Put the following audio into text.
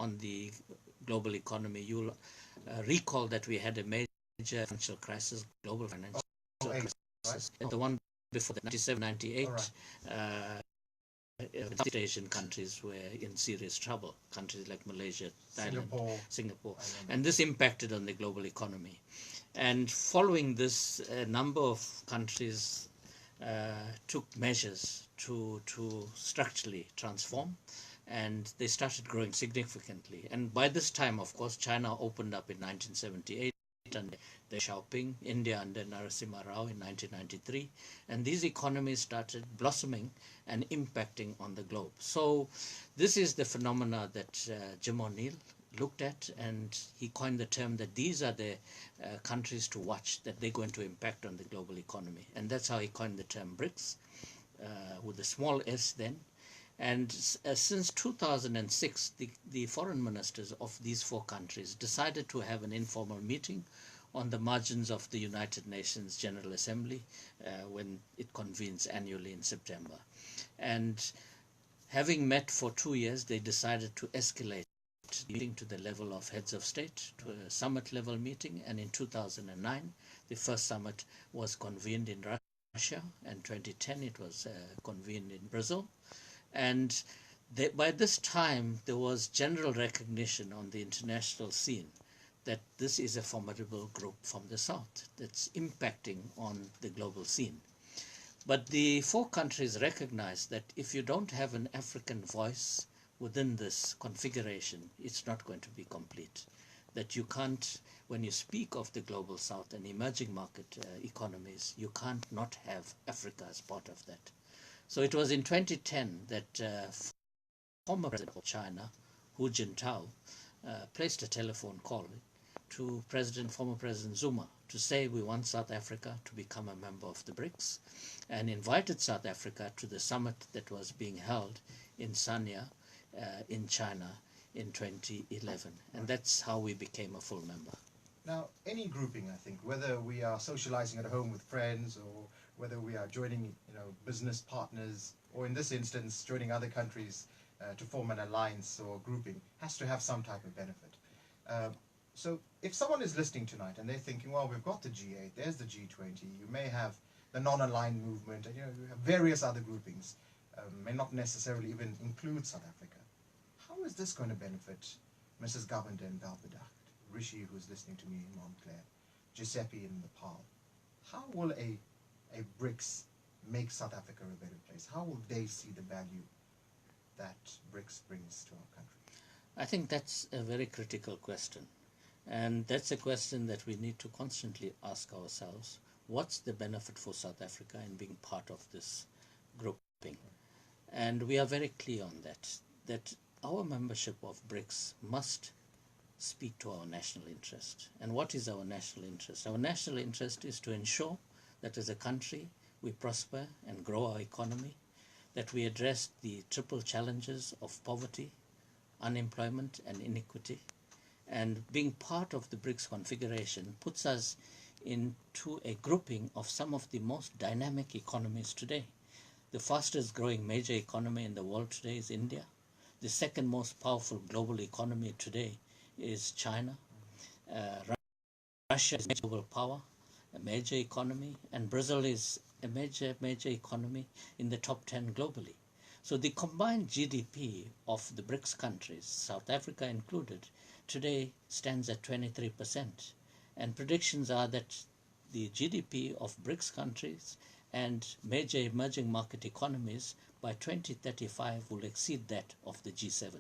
on the global economy. You'll recall that we had a major financial crisis, global financial crisis, right? The one before the 97, 98. Right. South Asian countries were in serious trouble, countries like Malaysia, Thailand, Singapore. And this impacted on the global economy. And following this, a number of countries took measures to structurally transform, and they started growing significantly. And by this time, of course, China opened up in 1978, and Deng Xiaoping, India under Narasimha Rao in 1993, and these economies started blossoming and impacting on the globe. So this is the phenomena that Jim O'Neill looked at, and he coined the term that these are the countries to watch, that they're going to impact on the global economy. And that's how he coined the term BRICS, with a small s then. And since 2006, the foreign ministers of these 4 countries decided to have an informal meeting on the margins of the United Nations General Assembly when it convenes annually in September. And having met for 2 years, they decided to escalate the meeting to the level of heads of state, to a summit level meeting. And in 2009, the first summit was convened in Russia, and 2010 it was convened in Brazil. And by this time, there was general recognition on the international scene that this is a formidable group from the South that's impacting on the global scene. But the 4 countries recognize that if you don't have an African voice within this configuration, it's not going to be complete. That you can't, when you speak of the global South and emerging market economies, you can't not have Africa as part of that. So it was in 2010 that former president of China, Hu Jintao, placed a telephone call to former President Zuma to say we want South Africa to become a member of the BRICS, and invited South Africa to the summit that was being held in Sanya in China in 2011. And that's how we became a full member. Now, any grouping, I think, whether we are socializing at home with friends or whether we are joining, business partners, or in this instance, joining other countries to form an alliance or grouping, has to have some type of benefit. So if someone is listening tonight and they're thinking, well, we've got the G8, there's the G20, you may have the non-aligned movement, and you have various other groupings, may not necessarily even include South Africa. How is this going to benefit Mrs. Govender in Belvedere, Rishi, who's listening to me in Montclair, Giuseppe in Nepal? How will a BRICS make South Africa a better place? How will they see the value that BRICS brings to our country? I think that's a very critical question. And that's a question that we need to constantly ask ourselves. What's the benefit for South Africa in being part of this grouping? And we are very clear on that our membership of BRICS must speak to our national interest. And what is our national interest? Our national interest is to ensure that as a country we prosper and grow our economy, that we address the triple challenges of poverty, unemployment and inequity. And being part of the BRICS configuration puts us into a grouping of some of the most dynamic economies today. The fastest growing major economy in the world today is India. The second most powerful global economy today is China. Russia is a global power, a major economy, and Brazil is a major economy in the top 10 globally. So the combined GDP of the BRICS countries, South Africa included, today stands at 23%. And predictions are that the GDP of BRICS countries and major emerging market economies by 2035 will exceed that of the G7.